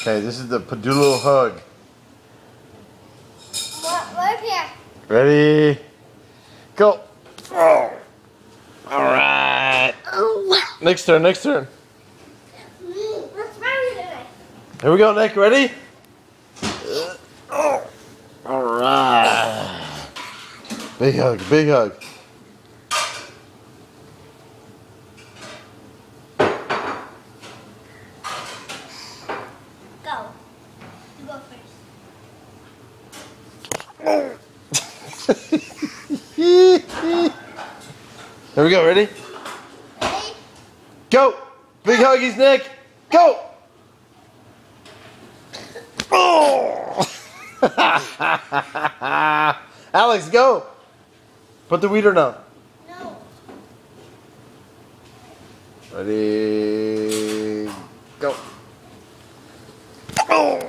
Okay, this is the Padula hug. Right here. Ready? Go. Oh. All right. Oh. Next turn, next turn. What's wrong with it? Here we go, Nick. Ready? Oh. All right. Big hug, big hug. Go. You go first. Here we go, ready? Ready? Go! Big huggies, Nick! Go! Oh! Alex, go! Put the weeder down. No. Ready? Go. Oh!